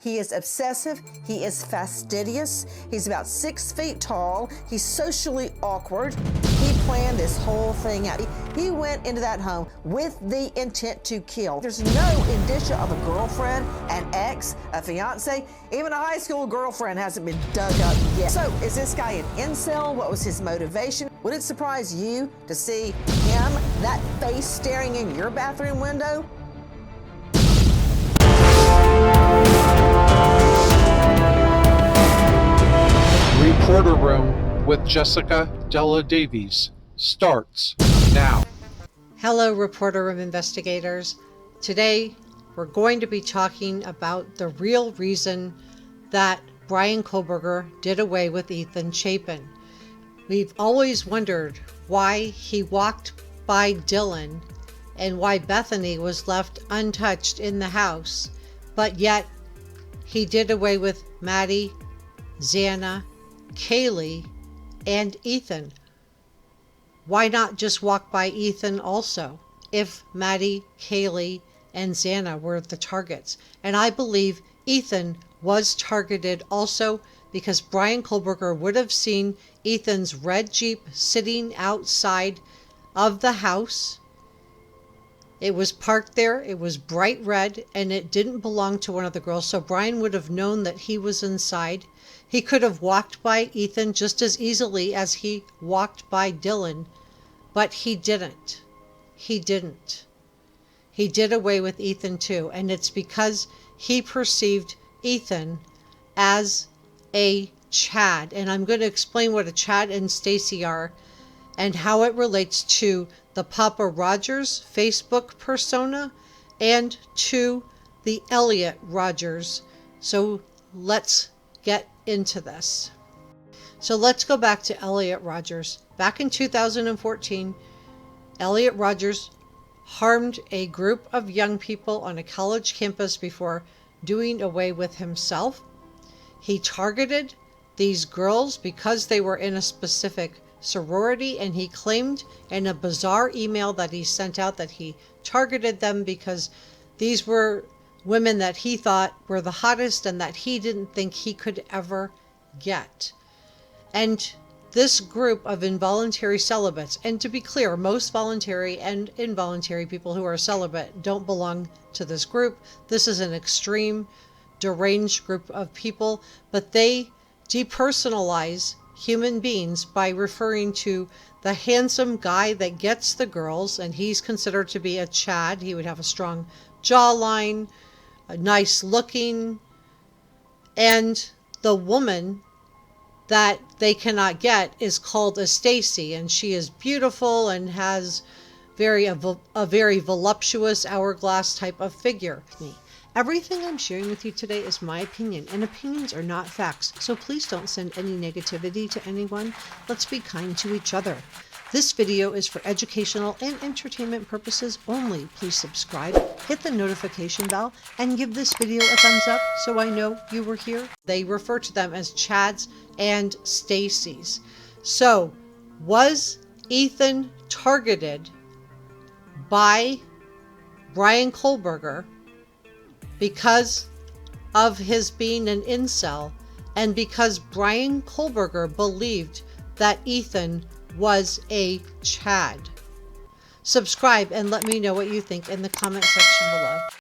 He is obsessive. He is fastidious. He's about 6 feet tall. He's socially awkward. He planned this whole thing out. He went into that home with the intent to kill. There's no indicia of a girlfriend, an ex, a fiance, even a high school girlfriend hasn't been dug up yet. So is this guy an incel? What was his motivation? Would it surprise you to see him, that face staring in your bathroom window? Reporter Room with Jessica Della Davies starts now. Hello, Reporter Room investigators. Today, we're going to be talking about the real reason that Bryan Kohberger did away with Ethan Chapin. We've always wondered why he walked by Dylan and why Bethany was left untouched in the house, but yet he did away with Maddie, Xana, Kaylee, and Ethan. Why not just walk by Ethan also, if Maddie, Kaylee, and Xana were the targets? And I believe Ethan was targeted also because Bryan Kohberger would have seen Ethan's red Jeep sitting outside of the house. It was parked there, it was bright red, and it didn't belong to one of the girls, so Bryan would have known that he was inside. He could have walked by Ethan just as easily as he walked by Dylan, but he didn't. He didn't. He did away with Ethan too, and it's because he perceived Ethan as a Chad. And I'm going to explain what a Chad and Stacy are and how it relates to the Papa Rogers Facebook persona and to the Elliot Rogers. So let's get into this. So let's go back to Elliot Rogers. Back in 2014, Elliot Rogers harmed a group of young people on a college campus before doing away with himself. He targeted these girls because they were in a specific sorority, and he claimed in a bizarre email that he sent out that he targeted them because these were women that he thought were the hottest and that he didn't think he could ever get. And this group of involuntary celibates, and to be clear, most voluntary and involuntary people who are celibate don't belong to this group. This is an extreme, deranged group of people, but they depersonalize human beings by referring to the handsome guy that gets the girls, and he's considered to be a Chad. He would have a strong jawline, nice looking, and the woman that they cannot get is called a Stacy, and she is beautiful and has a very voluptuous hourglass type of figure. Everything I'm sharing with you today is my opinion, and opinions are not facts, so please don't send any negativity to anyone. Let's be kind to each other. This video is for educational and entertainment purposes only. Please subscribe, hit the notification bell, and give this video a thumbs up so I know you were here. They refer to them as Chads and Stacys. So, was Ethan targeted by Bryan Kohberger because of his being an incel, and because Bryan Kohberger believed that Ethan was a Chad? Subscribe and let me know what you think in the comment section below.